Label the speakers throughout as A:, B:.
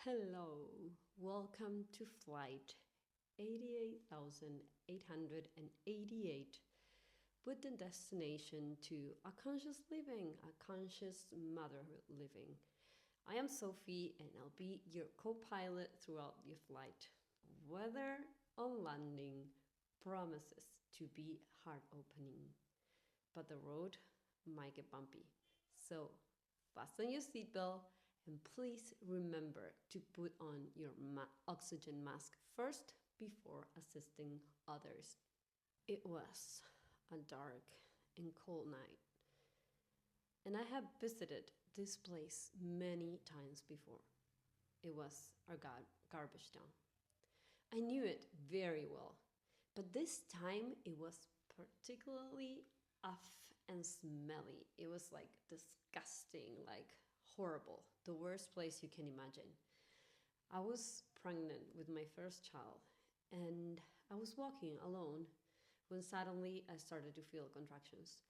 A: Hello, welcome to flight 88,888 with the destination to a conscious living, a conscious motherhood living. I am Sophie and I'll be your co pilot throughout your flight. Weather on landing promises to be heart opening, but the road might get bumpy. So fasten your seatbelt and please remember to put on your oxygen mask first before assisting others. It was a dark and cold night, and I have visited this place many times before. It was our garbage dump. I knew it very well, but this time it was particularly off and smelly. It was like disgusting, like horrible, the worst place you can imagine. I was pregnant with my first child and I was walking alone when suddenly I started to feel contractions.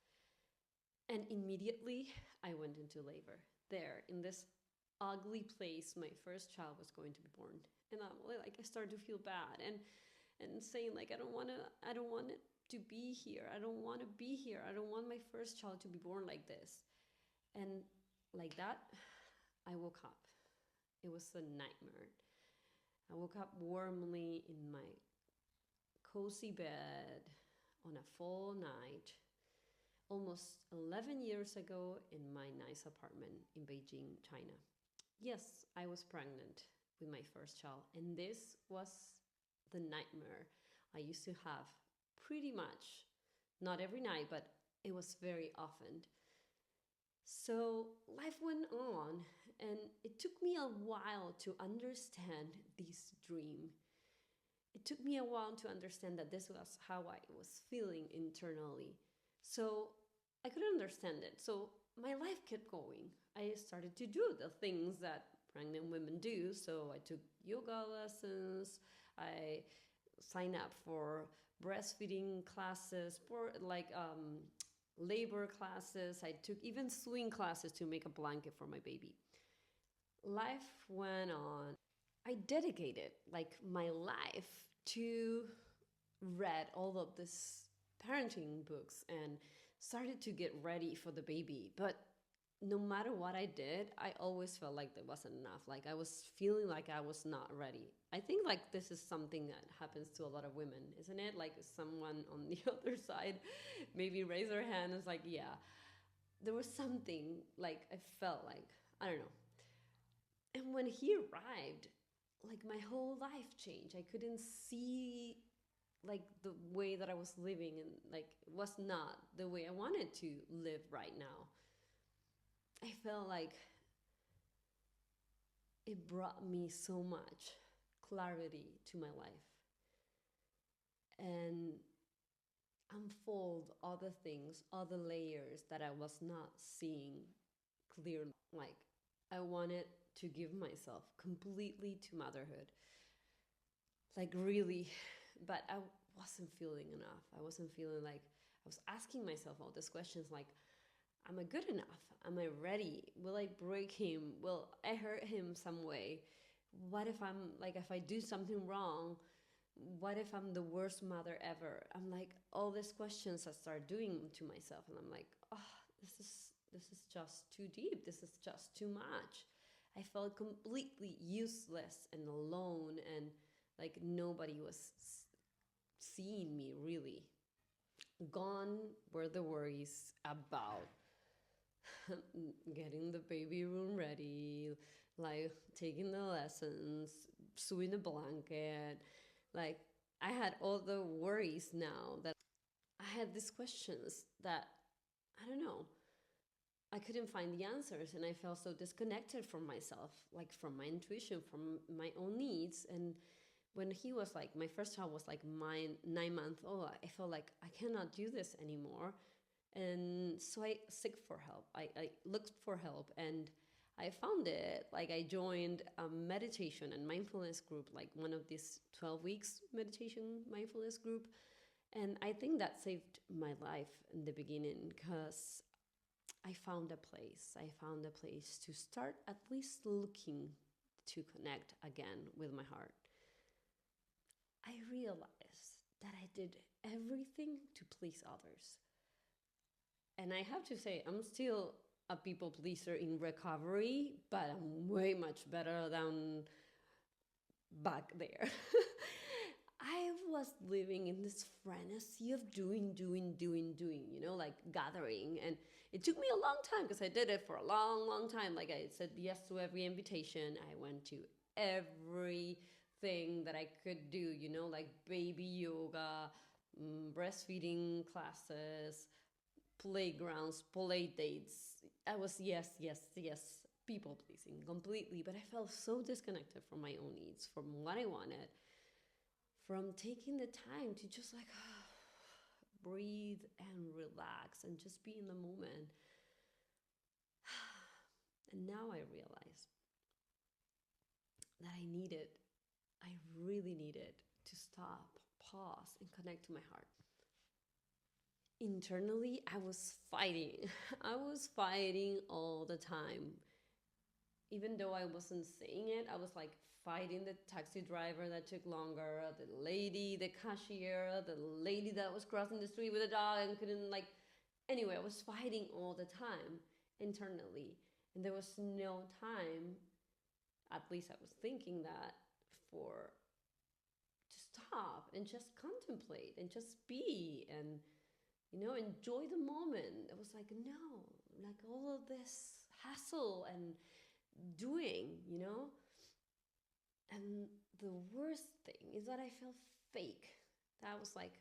A: And immediately I went into labor. There, in this ugly place, my first child was going to be born. And I started to feel bad and saying like I don't want it to be here. I don't want to be here. I don't want my first child to be born like this. And like that, I woke up. It was a nightmare. I woke up warmly in my cozy bed on a fall night almost 11 years ago in my nice apartment in Beijing, China. Yes, I was pregnant with my first child, and this was the nightmare I used to have pretty much, not every night, but it was very often. So life went on, and it took me a while to understand this dream. It took me a while to understand that this was how I was feeling internally. So I couldn't understand it. So my life kept going. I started to do the things that pregnant women do. So I took yoga lessons. I signed up for breastfeeding classes, for labor classes. I took even sewing classes to make a blanket for my baby. Life went on. I dedicated like my life to read all of this parenting books and started to get ready for the baby. But no matter what I did, I always felt like there wasn't enough. Like I was feeling like I was not ready. I think like this is something that happens to a lot of women, isn't it? Like someone on the other side maybe raise their hand and is like, yeah, there was something like I felt like, I don't know. And when he arrived, like my whole life changed. I couldn't see like the way that I was living and like it was not the way I wanted to live right now. I felt like it brought me so much clarity to my life and unfold other things, other layers that I was not seeing clearly. Like I wanted to give myself completely to motherhood. Like really, but I wasn't feeling enough. I wasn't feeling like I was asking myself all these questions like, am I good enough? Am I ready? Will I break him? Will I hurt him some way? What if I'm like, if I do something wrong, what if I'm the worst mother ever? I'm like, all these questions I start doing to myself, and I'm like, oh, this is just too deep. This is just too much. I felt completely useless and alone, and like nobody was seeing me really. Gone were the worries about getting the baby room ready, like taking the lessons, sewing the blanket. Like I had all the worries now that I had these questions that I don't know. I couldn't find the answers and I felt so disconnected from myself, like from my intuition, from my own needs. And when he was like, my first child was like 9 months old, I felt like I cannot do this anymore. And so I seek for help. I looked for help and I found it. Like I joined a meditation and mindfulness group, like one of these 12 weeks meditation mindfulness group. And I think that saved my life in the beginning because I found a place. I found a place to start at least looking to connect again with my heart, I realized that I did everything to please others. And I have to say, I'm still a people pleaser in recovery, but I'm way much better than back there. I was living in this frenzy of doing, like gathering. And it took me a long time because I did it for a long, long time. Like I said yes to every invitation. I went to everything that I could do, like baby yoga, breastfeeding classes, playgrounds, play dates. I was yes, yes, yes, people pleasing completely, but I felt so disconnected from my own needs, from what I wanted, from taking the time to just like breathe and relax and just be in the moment. And now I realize that I really needed to stop, pause, and connect to my heart. Internally, I was fighting. I was fighting all the time. Even though I wasn't saying it, I was like fighting the taxi driver that took longer, the lady, the cashier, the lady that was crossing the street with a dog and couldn't like. Anyway, I was fighting all the time internally, and there was no time. At least I was thinking that for to stop and just contemplate and just be and enjoy the moment. It was like no, like all of this hassle and doing. And the worst thing is that I felt fake. That was like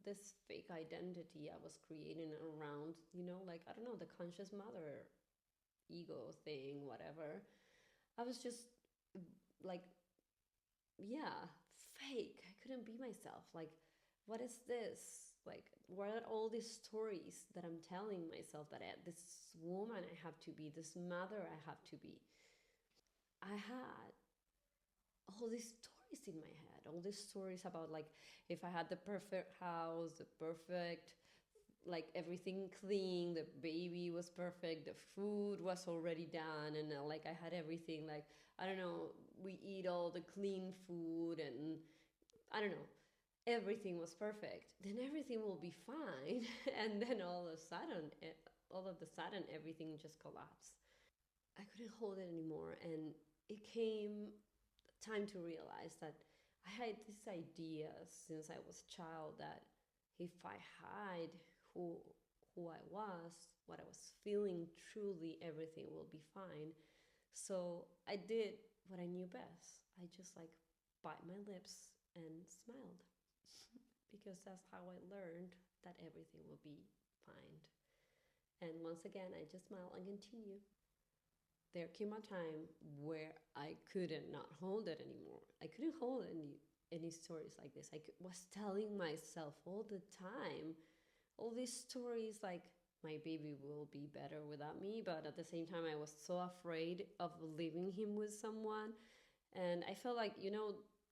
A: this fake identity I was creating around, like, I don't know, the conscious mother ego thing, whatever. I was just like, yeah, fake. I couldn't be myself. Like, what is this? Like, what are all these stories that I'm telling myself that this woman I have to be, this mother I have to be? I had all these stories in my head, all these stories about like if I had the perfect house, the perfect like everything clean, the baby was perfect, the food was already done, and like I had everything like I don't know, we eat all the clean food, and I don't know, everything was perfect. Then everything will be fine, and then all of a sudden, everything just collapsed. I couldn't hold it anymore, and it came time to realize that I had this idea since I was a child that if I hide who who I was, what I was feeling truly, everything will be fine. So I did what I knew best. I just like bite my lips and smiled because that's how I learned that everything will be fine. And once again, I just smile and continue. There came a time where I couldn't not hold it anymore. I couldn't hold any stories like this. Was telling myself all the time, all these stories like my baby will be better without me, but at the same time I was so afraid of leaving him with someone. And I felt like,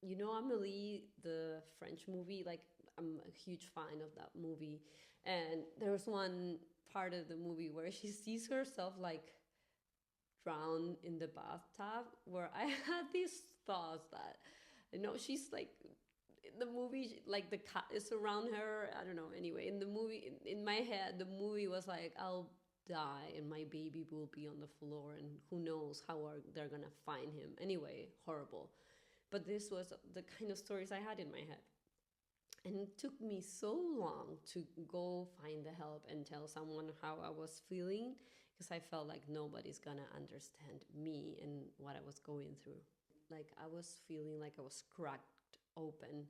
A: Amelie, the French movie, like I'm a huge fan of that movie. And there was one part of the movie where she sees herself like drown in the bathtub, where I had these thoughts that, she's like in the movie, like the cat is around her. I don't know. Anyway, in the movie, in my head, the movie was like, I'll die and my baby will be on the floor, and who knows how they're gonna find him. Anyway, horrible. But this was the kind of stories I had in my head. And it took me so long to go find the help and tell someone how I was feeling because I felt like nobody's gonna understand me and what I was going through. Like I was feeling like I was cracked open.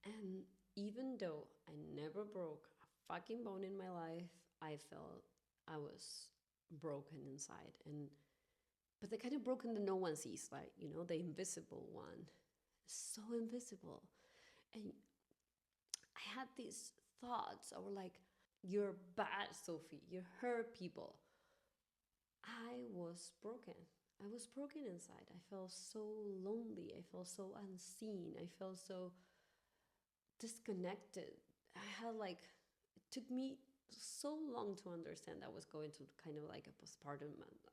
A: And even though I never broke a fucking bone in my life, I felt I was broken inside. And but the kind of broken that no one sees, like, the invisible one. So invisible. And I had these thoughts that were like, you're bad, Sophie. You hurt people. I was broken. I was broken inside. I felt so lonely. I felt so unseen. I felt so disconnected. I had like, it took me so long to understand that I was going to kind of like a postpartum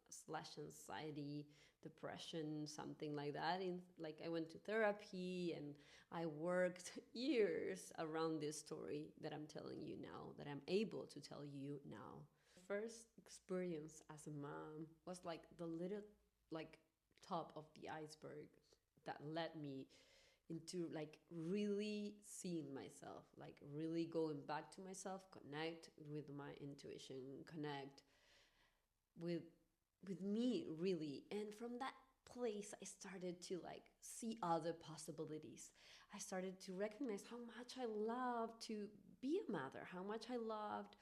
A: slash anxiety, depression, something like that. In like I went to therapy and I worked years around this story that I'm telling you now, that I'm able to tell you now. First experience as a mom was like the little like top of the iceberg that led me into like really seeing myself, like really going back to myself, connect with my intuition, connect with me really. And from that place I started to like see other possibilities. I started to recognize how much I loved to be a mother, how much I loved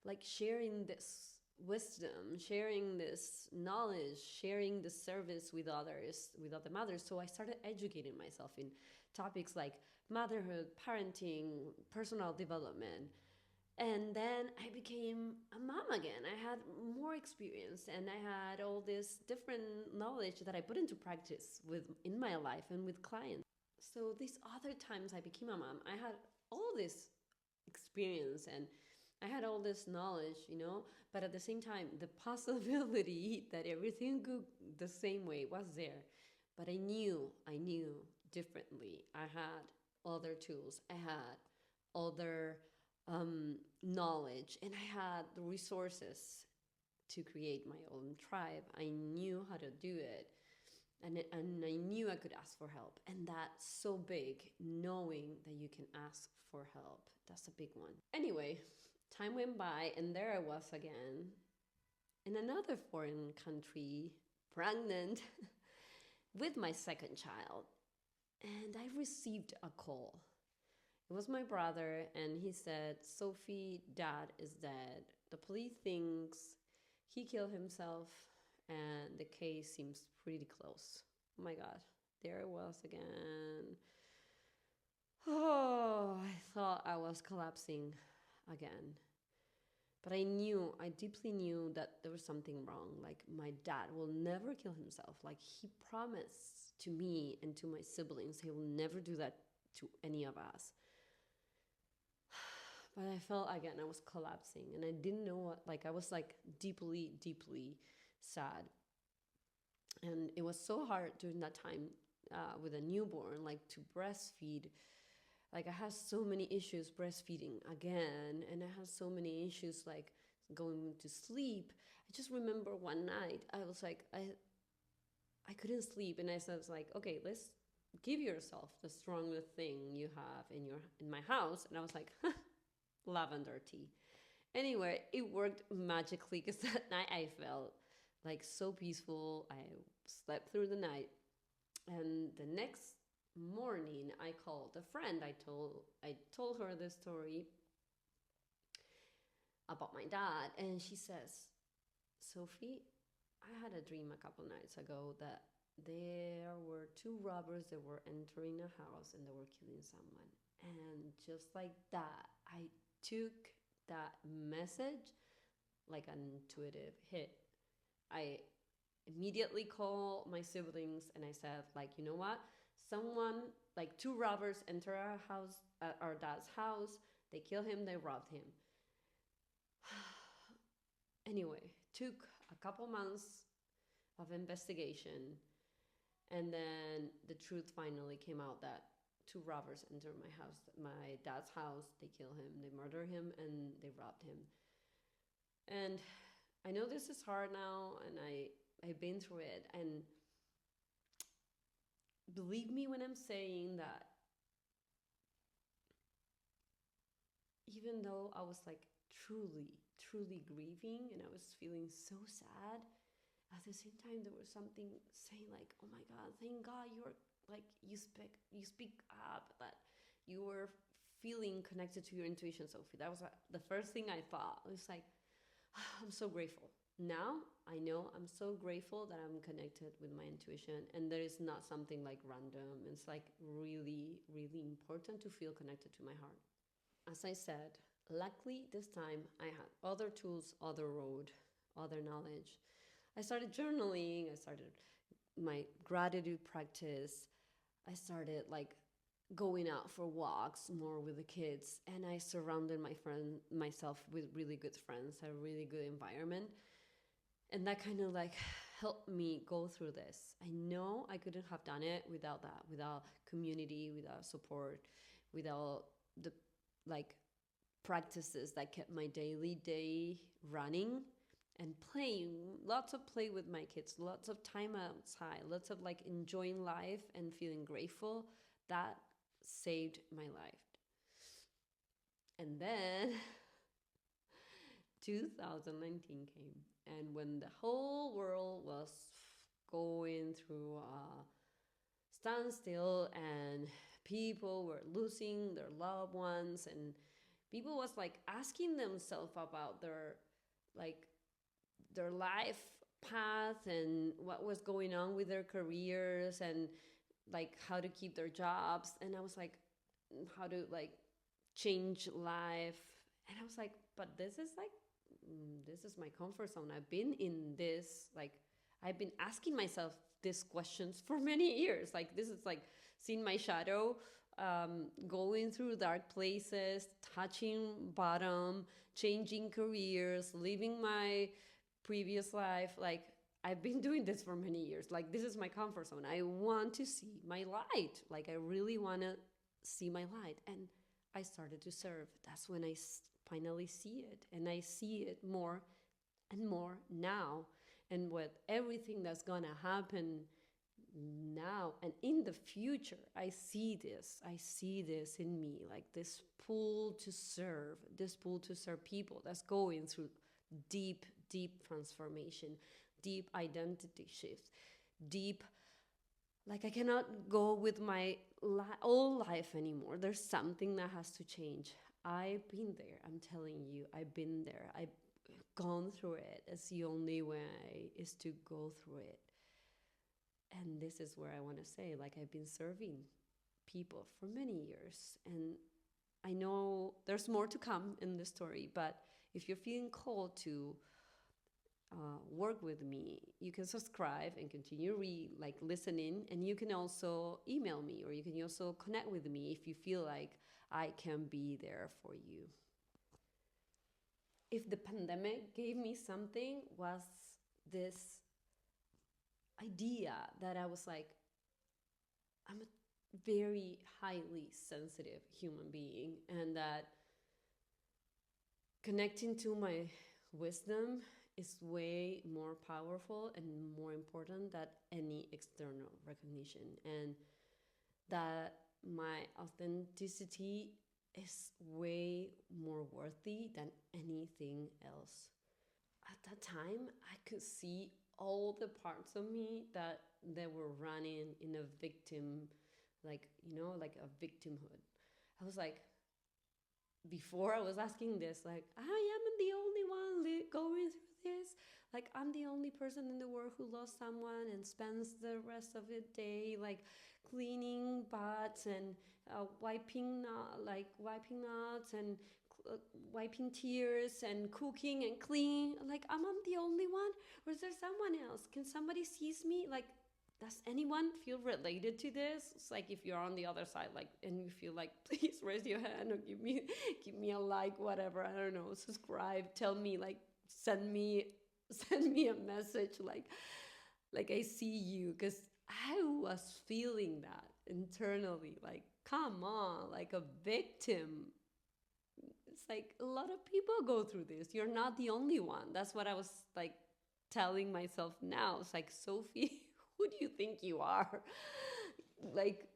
A: like sharing this wisdom, sharing this knowledge, sharing the service with others, with other mothers. So I started educating myself in topics like motherhood, parenting, personal development. And then I became a mom again. I had more experience and I had all this different knowledge that I put into practice with in my life and with clients. So these other times I became a mom, I had all this experience and I had all this knowledge, but at the same time, the possibility that everything could the same way was there. But I knew differently. I had other tools, I had other knowledge, and I had the resources to create my own tribe. I knew how to do it. And I knew I could ask for help. And that's so big, knowing that you can ask for help. That's a big one. Anyway, time went by, and there I was again in another foreign country, pregnant with my second child. And I received a call. It was my brother, and he said, Sophie, dad is dead. The police thinks he killed himself, and the case seems pretty close. Oh my God, there it was again. Oh, I thought I was collapsing again. But I deeply knew that there was something wrong. Like, my dad will never kill himself. Like, he promised to me and to my siblings, he will never do that to any of us. But I felt again, I was collapsing and I didn't know what, like, I was like deeply, deeply sad. And it was so hard during that time with a newborn, like to breastfeed. Like I had so many issues breastfeeding again, and I had so many issues like going to sleep. I just remember one night I was like, I couldn't sleep, and I was like, okay, let's give yourself the strongest thing you have in my house. And I was like, lavender tea. Anyway, it worked magically because that night I felt like so peaceful. I slept through the night, and the next morning I called a friend. I told her the story about my dad, and she says, Sophie, I had a dream a couple nights ago that there were two robbers that were entering a house and they were killing someone. And just like that, I took that message like an intuitive hit. I immediately called my siblings and I said, like, you know what? Someone, like two robbers enter our house, our dad's house. They kill him, they robbed him. Anyway, took a couple months of investigation, and then the truth finally came out that two robbers entered my dad's house. They kill him, they murder him, and they robbed him. And I know this is hard now, and I've been through it. And believe me when I'm saying that even though I was like truly, truly grieving and I was feeling so sad, at the same time there was something saying like, oh my God, thank God you're like you speak up, that you were feeling connected to your intuition, Sophie. That was the first thing I thought. It was like, I'm so grateful. Now I know I'm so grateful that I'm connected with my intuition, and there is not something like random. It's like really, really important to feel connected to my heart. As I said, luckily this time I had other tools, other road, other knowledge. I started journaling, I started my gratitude practice. I started like going out for walks more with the kids, and I surrounded myself with really good friends, a really good environment, and that kind of like helped me go through this. I know I couldn't have done it without that, without community, without support, without the like practices that kept my daily day running, and playing, lots of play with my kids, lots of time outside, lots of like enjoying life and feeling grateful. That saved my life. And then 2019 came, and when the whole world was going through a standstill, and people were losing their loved ones, and people was like asking themselves about like their life path and what was going on with their careers, and like how to keep their jobs, and I was like, how to like change life. And I was like, but this is like, this is my comfort zone. I've been in this, like, I've been asking myself these questions for many years. Like, this is like seeing my shadow, going through dark places, touching bottom, changing careers, living my previous life. Like, I've been doing this for many years. Like, this is my comfort zone. I want to see my light. Like, I really want to see my light. And I started to serve. That's when I finally see it. And I see it more and more now. And with everything that's going to happen now and in the future, I see this. I see this in me, like this pull to serve, this pull to serve people that's going through deep, deep transformation, deep identity shifts, deep, like I cannot go with my old life anymore. There's something that has to change. I've been there. I'm telling you, I've been there. I've gone through it. It's the only way is to go through it. And this is where I want to say, like, I've been serving people for many years. And I know there's more to come in this story, but if you're feeling called to work with me, you can subscribe and continue listening, and you can also email me, or you can also connect with me if you feel like I can be there for you. If the pandemic gave me something, was this idea that I was like, I'm a very highly sensitive human being, and that connecting to my wisdom is way more powerful and more important than any external recognition, and that my authenticity is way more worthy than anything else. At that time, I could see all the parts of me that they were running in a victim, like, like a victimhood. I was like, before I was asking this, like, I am the only one going through this. Like, I'm the only person in the world who lost someone and spends the rest of the day like cleaning butts and wiping nuts and wiping tears and cooking and cleaning. Like, am I the only one, or is there someone else? Can somebody sees me? Like, does anyone feel related to this? It's like, if you're on the other side, like, and you feel like, please raise your hand or give me a like, whatever, I don't know, subscribe, tell me, like, send me a message, like I see you, because I was feeling that internally, like, come on, like a victim. It's like a lot of people go through this. You're not the only one. That's what I was like telling myself now. It's like, Sophie, who do you think you are? Like,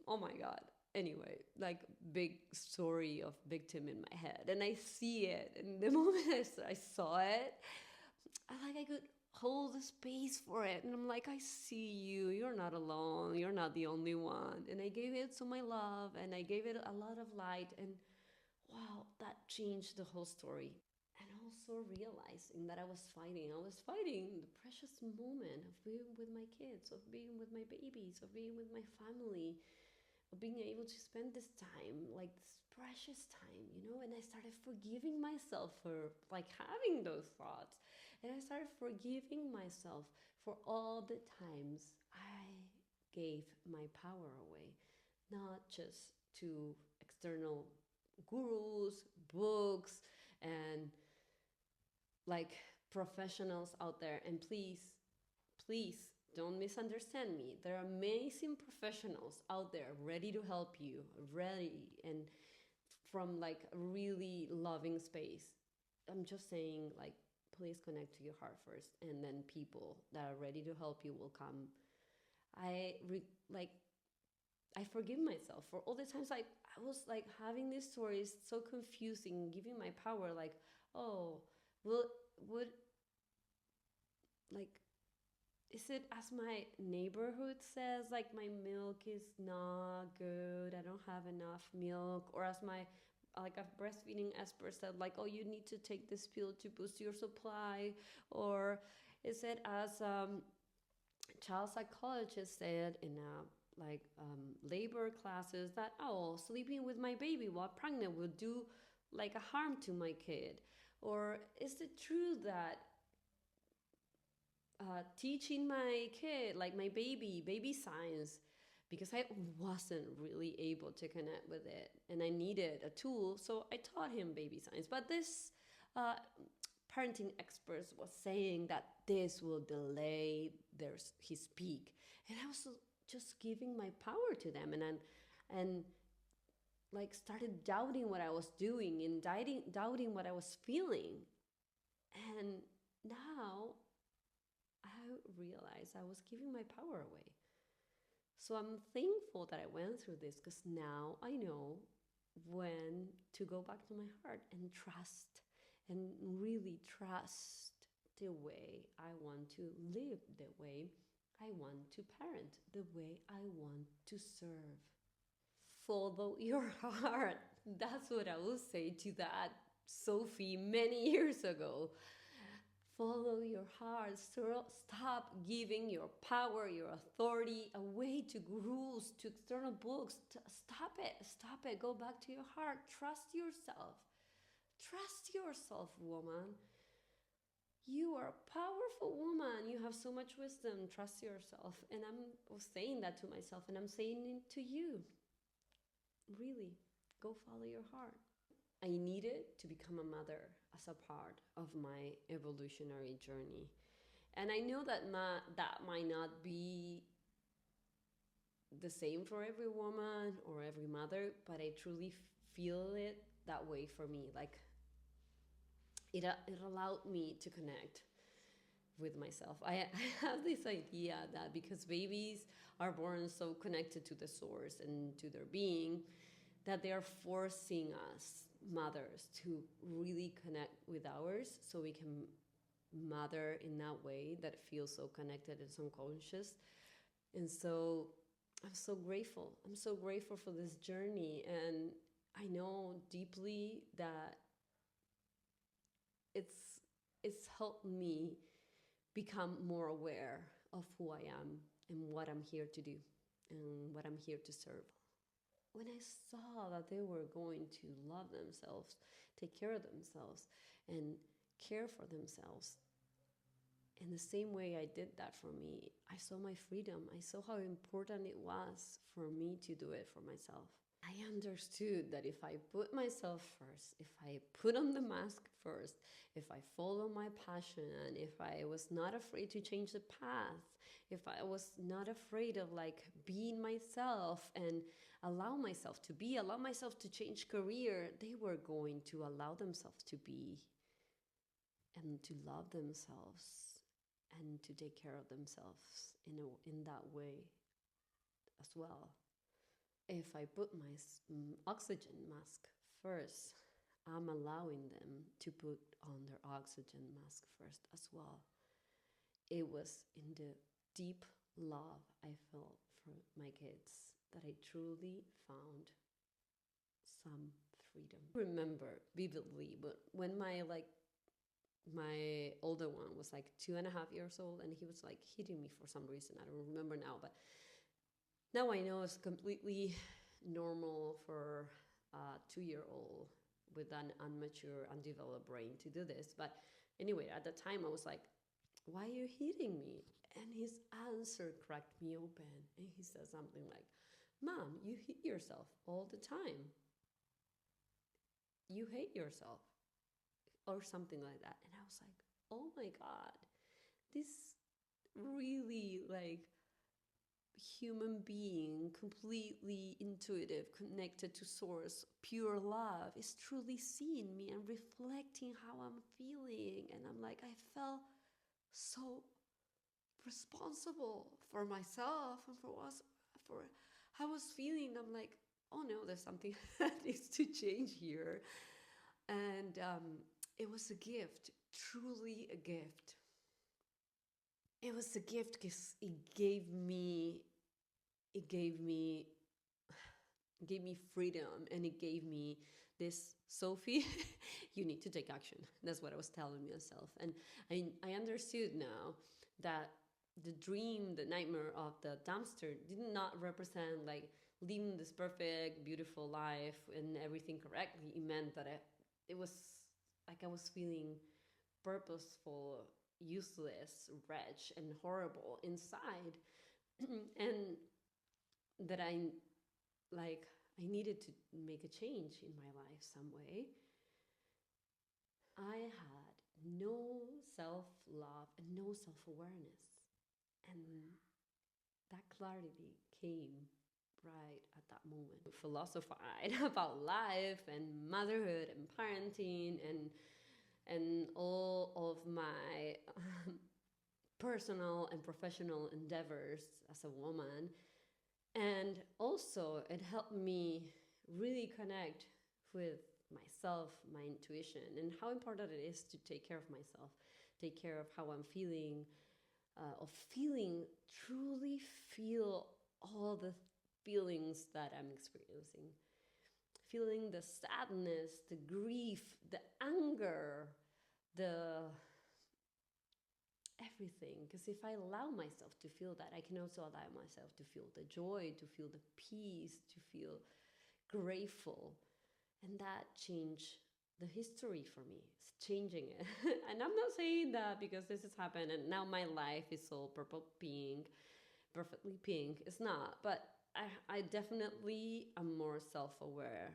A: oh my God. Anyway, like, big story of victim in my head. And I see it. And the moment I saw it, I could hold the space for it. And I'm like, I see you. You're not alone. You're not the only one. And I gave it to my love, and I gave it a lot of light. And wow, that changed the whole story. And also realizing that I was fighting the precious moment of being with my kids, of being with my babies, of being with my family, of being able to spend this time, like this precious time, and I started forgiving myself for like having those thoughts. And I started forgiving myself for all the times I gave my power away, not just to external gurus, books, and like professionals out there. And please don't misunderstand me. There are amazing professionals out there ready to help you, ready, and from like a really loving space. I'm just saying, like, please connect to your heart first, and then people that are ready to help you will come. Like, I forgive myself for all the times like I was like having these stories so confusing, giving my power like, oh, well, would like, is it as my neighborhood says, like my milk is not good, I don't have enough milk, or as my like a breastfeeding expert said, like, oh, you need to take this pill to boost your supply, or is it as child psychologist said in a labor classes that, oh, sleeping with my baby while pregnant would do like a harm to my kid, or is it true that teaching my kid, like my baby science, because I wasn't really able to connect with it and I needed a tool, so I taught him baby science. But this uh, parenting experts was saying that this will delay his peak, and I was just giving my power to them, and like started doubting what I was doing and doubting what I was feeling, and now I realized I was giving my power away. So I'm thankful that I went through this, because now I know when to go back to my heart and trust, and really trust the way I want to live, the way I want to parent, the way I want to serve. Follow your heart. That's what I will say to that Sophie many years ago. Follow your heart. Stop giving your power, your authority away to gurus, to external books. Stop it. Stop it. Go back to your heart. Trust yourself. Trust yourself, woman. You are a powerful woman. You have so much wisdom. Trust yourself. And I'm saying that to myself, and I'm saying it to you. Really, go follow your heart. I needed to become a mother as a part of my evolutionary journey. And I know that that might not be the same for every woman or every mother, but I truly feel it that way for me. Like, it allowed me to connect with myself. I have this idea that because babies are born so connected to the source and to their being, that they are forcing us mothers to really connect with ours, so we can mother in that way that feels so connected and so conscious. And so I'm so grateful. I'm so grateful for this journey, and I know deeply that it's helped me become more aware of who I am and what I'm here to do and what I'm here to serve. When I saw that they were going to love themselves, take care of themselves, and care for themselves, in the same way I did that for me, I saw my freedom. I saw how important it was for me to do it for myself. I understood that if I put myself first, if I put on the mask first, if I follow my passion, and if I was not afraid to change the path, if I was not afraid of like being myself and allow myself to change career, they were going to allow themselves to be and to love themselves and to take care of themselves in that way as well. If I put my oxygen mask first, I'm allowing them to put on their oxygen mask first as well. It was in the deep love I felt for my kids that I truly found some freedom. I remember vividly, but when my older one was like 2.5 years old, and he was like hitting me for some reason. I don't remember now, but now I know it's completely normal for a 2-year-old with an immature, undeveloped brain to do this. But anyway, at the time I was like, why are you hitting me? And his answer cracked me open. And he said something like, Mom, you hit yourself all the time. You hate yourself, or something like that. And I was like, oh my God, this really like human being, completely intuitive, connected to source, pure love, is truly seeing me and reflecting how I'm feeling. And I'm like, I felt so responsible for myself and for how I was feeling. I'm like, oh no, there's something that needs to change here. And it was a gift, truly a gift. It was a gift because it gave me gave me freedom, and it gave me this, Sophie, you need to take action. That's what I was telling myself. And I understood now that the dream, the nightmare of the dumpster did not represent like living this perfect, beautiful life and everything correctly. It meant that it was like I was feeling purposeful, useless, wretched, and horrible inside. And that like I needed to make a change in my life some way. I had no self love and no self awareness. And that clarity came right at that moment. Philosophized about life and motherhood and parenting and all of my personal and professional endeavors as a woman. And also, it helped me really connect with myself, my intuition, and how important it is to take care of myself, take care of how I'm feeling, of feeling, truly feel all the feelings that I'm experiencing. Feeling the sadness, the grief, the anger, the everything. Because if I allow myself to feel that, I can also allow myself to feel the joy, to feel the peace, to feel grateful. And that changed the history for me. It's changing it. And I'm not saying that because this has happened and now my life is all purple pink, perfectly pink. It's not. But I definitely am more self aware.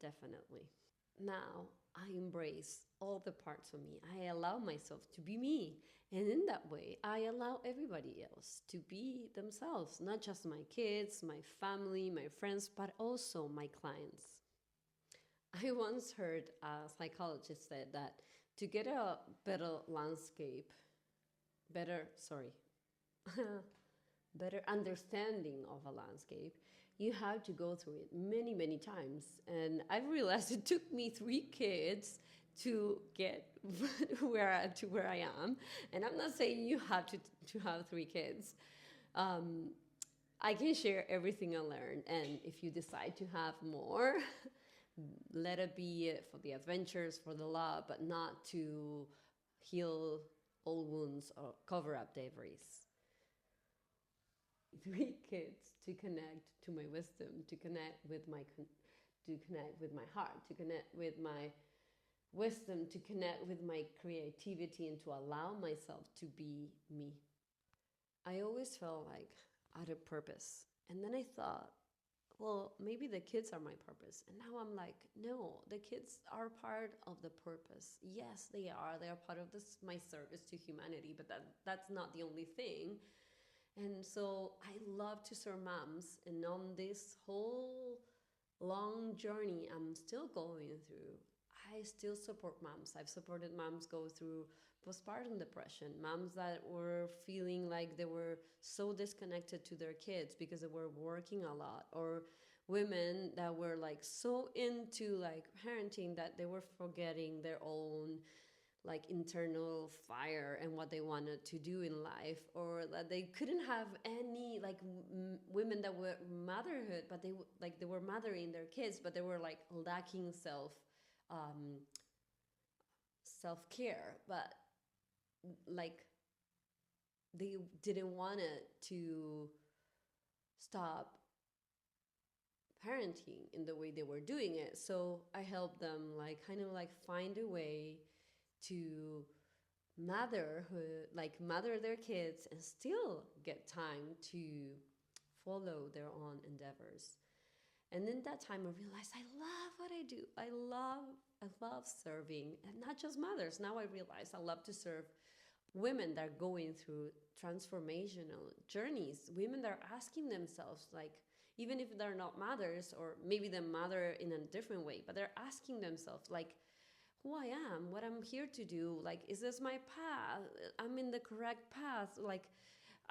A: Definitely. Now I embrace all the parts of me. I allow myself to be me. And in that way, I allow everybody else to be themselves, not just my kids, my family, my friends, but also my clients. I once heard a psychologist said that to get a better landscape, sorry, better understanding of a landscape, you have to go through it many, many times. And I've realized it took me 3 kids to get where I am. And I'm not saying you have to have 3 kids. Um, I can share everything I learned, and if you decide to have more, let it be for the adventures, for the love, but not to heal old wounds or cover up debris. 3 kids to connect to my wisdom, to connect with to connect with my heart, to connect with my wisdom, to connect with my creativity, and to allow myself to be me. I always felt like I had a purpose. And then I thought, well, maybe the kids are my purpose. And now I'm like, no, the kids are part of the purpose. Yes, they are. They are part of this my service to humanity, but that's not the only thing. And so I love to serve moms. And on this whole long journey I'm still going through, I still support moms. I've supported moms go through postpartum depression, moms that were feeling like they were so disconnected to their kids because they were working a lot, or women that were like so into like parenting that they were forgetting their own like internal fire and what they wanted to do in life, or that they couldn't have any like women that were motherhood, but they were mothering their kids, but they were like lacking um, self-care, but like they didn't want it to stop parenting in the way they were doing it. So I helped them like kind of like find a way to mother their kids and still get time to follow their own endeavors. And in that time, I realized I love what I do. I love serving, and not just mothers. Now I realize I love to serve women that are going through transformational journeys, women that are asking themselves, like, even if they're not mothers, or maybe they're mother in a different way, but they're asking themselves, like, who I am, what I'm here to do, like, is this my path? I'm in the correct path. Like,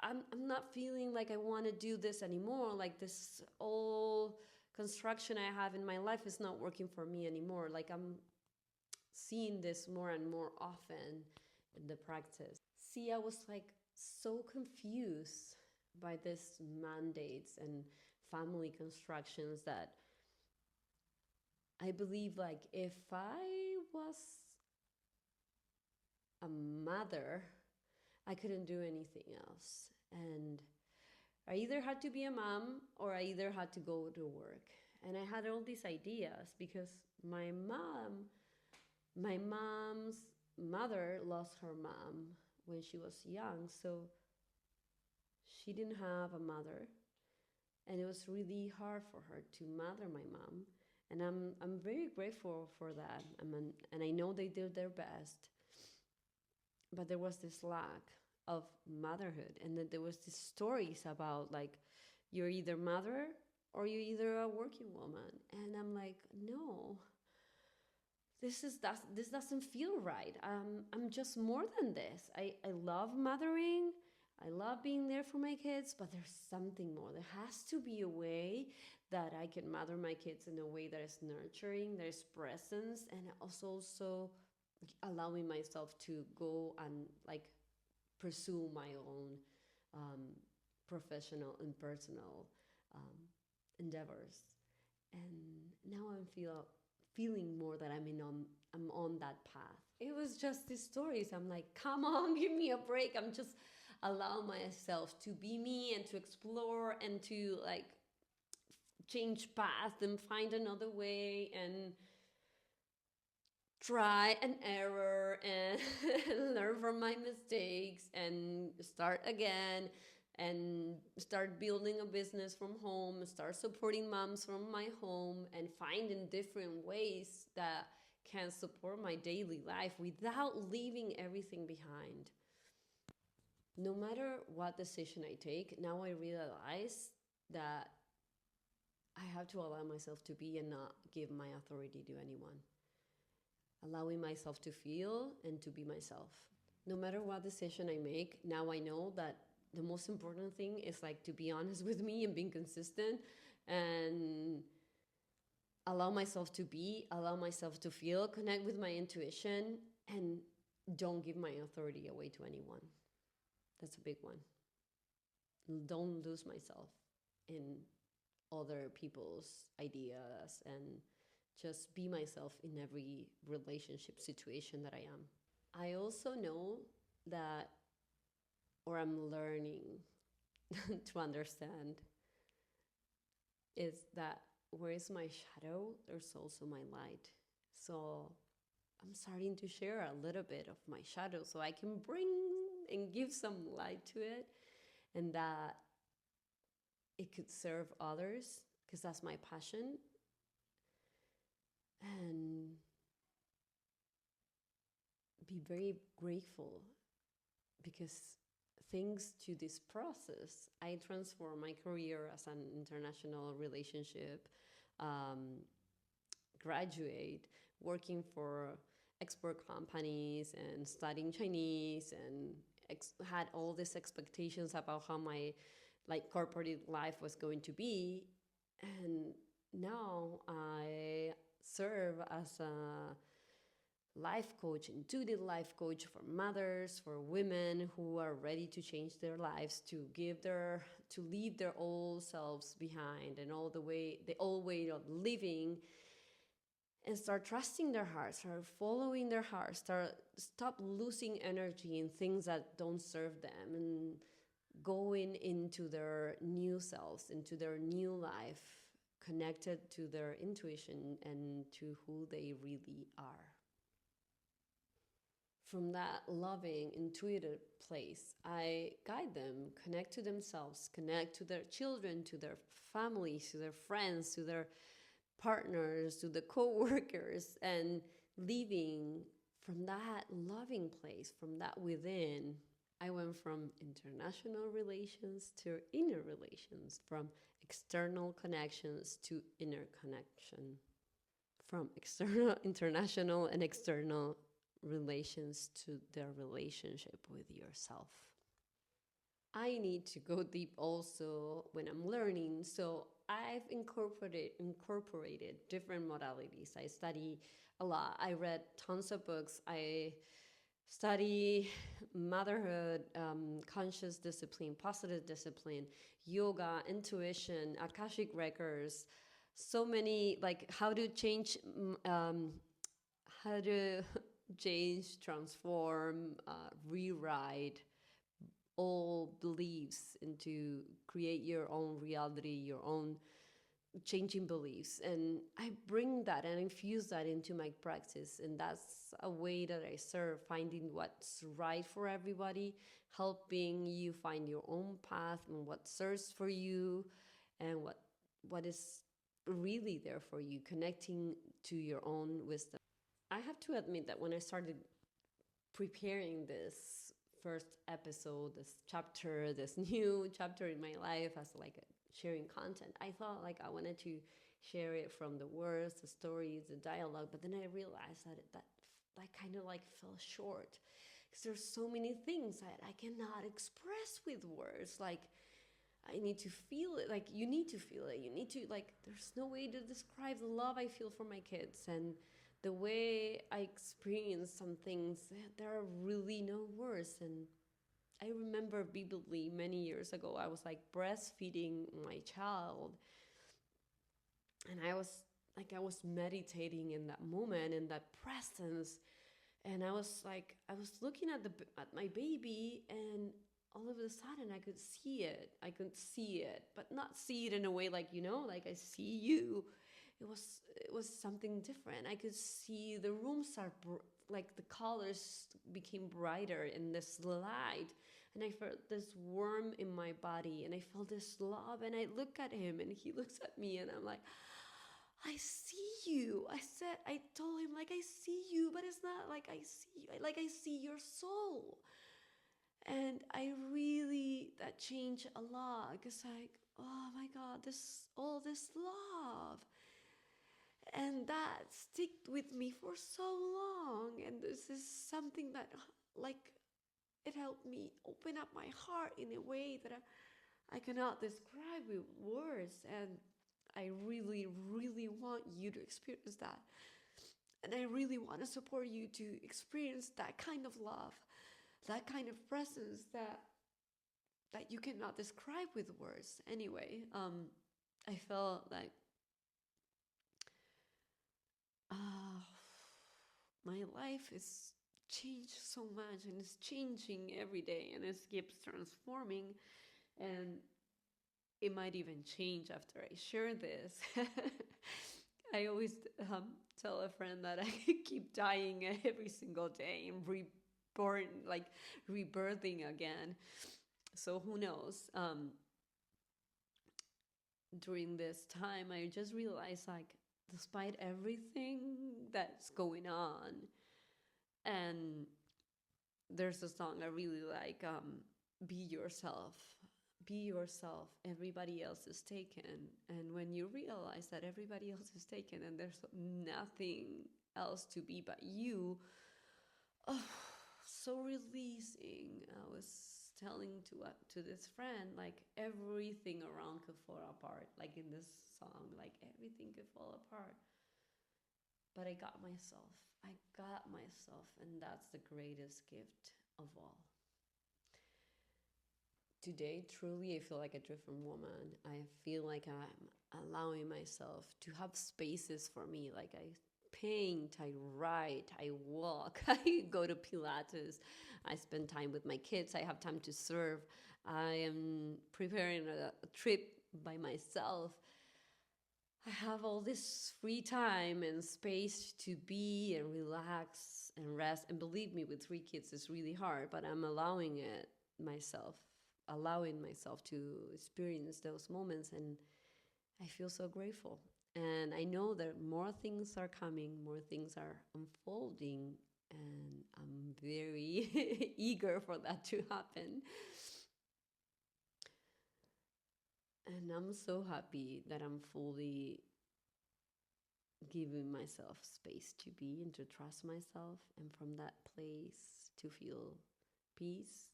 A: I'm not feeling like I want to do this anymore. Like, this old construction I have in my life is not working for me anymore. Like, I'm seeing this more and more often in the practice. See, I was like so confused by these mandates and family constructions that I believe, like, if I was a mother, I couldn't do anything else. And I either had to be a mom or I either had to go to work. And I had all these ideas because my mom's mother lost her mom when she was young. So she didn't have a mother. And it was really hard for her to mother my mom. And I'm very grateful for that. And I know they did their best. But there was this lack of motherhood, and then there was these stories about, like, you're either mother or you're either a working woman. And I'm like, no, this doesn't feel right. I'm just more than this. I love mothering. I love being there for my kids, but there's something more. There has to be a way that I can mother my kids in a way that is nurturing, there's presence, and also allowing myself to go and, like, pursue my own um, professional and personal um, endeavors. And now feeling more that I'm on that path. It was just these stories. I'm like, come on, give me a break. I'm just allow myself to be me and to explore and to, like, change path and find another way and try and error and learn from my mistakes and start again and start building a business from home, start supporting moms from my home, and finding different ways that can support my daily life without leaving everything behind. No matter what decision I take, now I realize that I have to allow myself to be and not give my authority to anyone. Allowing myself to feel and to be myself. No matter what decision I make, now I know that the most important thing is, like, to be honest with me and being consistent and allow myself to be, allow myself to feel, connect with my intuition, and don't give my authority away to anyone. That's a big one. Don't lose myself in other people's ideas, and just be myself in every relationship situation that I am. I also know that, or I'm learning to understand, is that where is my shadow, there's also my light. So I'm starting to share a little bit of my shadow so I can bring and give some light to it, and that it could serve others, because that's my passion. And be very grateful, because thanks to this process, I transformed my career as an international relationship graduate, working for export companies and studying Chinese, and had all these expectations about how my, like, corporate life was going to be. And now I serve as a life coach, intuitive life coach for mothers, for women who are ready to change their lives, to leave their old selves behind and the old way of living, and start trusting their hearts, start following their hearts, stop losing energy in things that don't serve them, and going into their new selves, into their new life, connected to their intuition and to who they really are. from that loving, intuitive place, I guide them, connect to themselves, connect to their children, to their families, to their friends, to their partners, to the co-workers, and living from that loving place, from that within. I went from international relations to inner relations, from external connections to inner connection, from external, international, and external relations to their relationship with yourself. I need to go deep also when I'm learning. So I've incorporated different modalities. I study a lot. I read tons of books. I study motherhood, conscious discipline, positive discipline, yoga, intuition, Akashic records, so many, like how to change, how to change, transform, rewrite all beliefs into create your own reality, your own changing beliefs. And I bring that and infuse that into my practice. And that's a way that I serve, finding what's right for everybody, helping you find your own path and what serves for you and what is really there for you, connecting to your own wisdom. I have to admit that when I started preparing this first episode, this chapter, this new chapter in my life as like a sharing content, I thought like I wanted to share it from the words, the stories, the dialogue, but then I realized that kind of like fell short because there's so many things that I cannot express with words. Like I need to feel it. Like you need to feel it. You need to like. There's no way to describe the love I feel for my kids and the way I experience some things. There are really no words. And I remember vividly many years ago, I was like breastfeeding my child, and I was meditating in that moment, in that presence, and I was looking at my baby, and all of a sudden I could see it. I could see it, but not see it in a way like, like I see you. It was something different. I could see the room start like the colors became brighter in this light, and I felt this warmth in my body, and I felt this love, and I look at him, and he looks at me, and I'm like, I see you. I told him like I see you, but it's not like I see you. Like I see your soul. And I really, that changed a lot because like, oh my God, all this love. And that sticked with me for so long. And this is something that like, it helped me open up my heart in a way that I cannot describe with words. And I really, really want you to experience that. And I really want to support you to experience that kind of love, that kind of presence that you cannot describe with words. Anyway, I felt like my life is changed so much, and it's changing every day, and it keeps transforming, and it might even change after I share this. I always tell a friend that I keep dying every single day and reborn, like rebirthing again. So who knows? During this time, I just realized, like, despite everything that's going on, and there's a song I really like, "Be Yourself." Be yourself. Everybody else is taken. And when you realize that everybody else is taken and there's nothing else to be but you, oh, so releasing. I was telling to this friend, like everything around could fall apart, like in this song, like everything could fall apart, but I got myself. And that's the greatest gift of all. Today, truly, I feel like a different woman. I feel like I'm allowing myself to have spaces for me. Like I paint, I write, I walk, I go to Pilates, I spend time with my kids, I have time to serve. I am preparing a trip by myself. I have all this free time and space to be and relax and rest. And believe me, with 3 kids, it's really hard, but I'm allowing it myself, allowing myself to experience those moments. And I feel so grateful. And I know that more things are coming, more things are unfolding, and I'm very eager for that to happen. And I'm so happy that I'm fully giving myself space to be and to trust myself, and from that place to feel peace,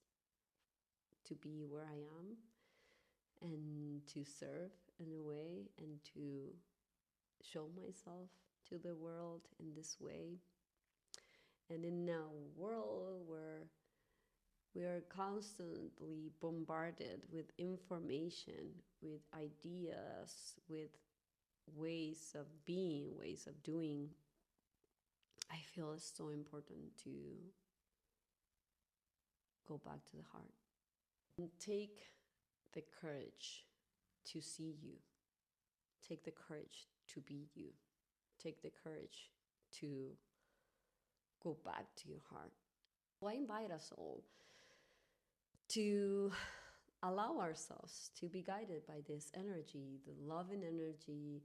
A: to be where I am, and to serve in a way, and to show myself to the world in this way. And in a world where we are constantly bombarded with information, with ideas, with ways of being, ways of doing, I feel it's so important to go back to the heart and take the courage to see you, take the courage to be you, take the courage to go back to your heart. Well, I invite us all to allow ourselves to be guided by this energy, the loving energy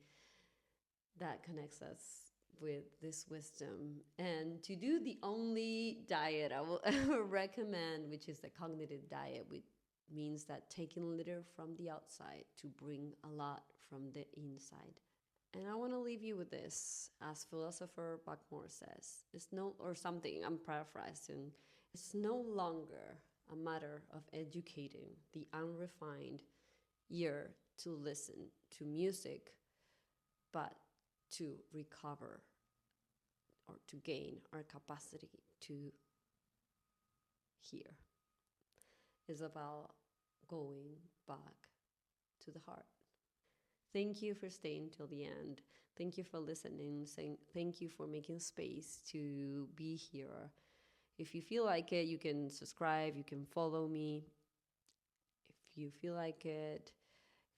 A: that connects us with this wisdom, and to do the only diet I will ever recommend, which is the cognitive diet, which means that taking little from the outside to bring a lot from the inside. And I want to leave you with this, as philosopher Buckmore says, it's no, or something, I'm paraphrasing, it's no longer a matter of educating the unrefined ear to listen to music, but to recover or to gain our capacity to hear. It's about going back to the heart. Thank you for staying till the end. Thank you for listening. Thank you for making space to be here. If you feel like it, you can subscribe, you can follow me. If you feel like it,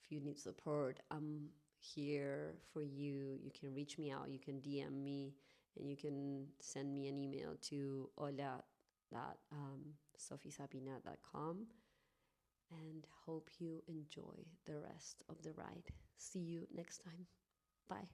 A: if you need support, I'm here for you. You can reach me out, you can DM me, and you can send me an email to hola.sofiesabina.com. And hope you enjoy the rest of the ride. See you next time. Bye.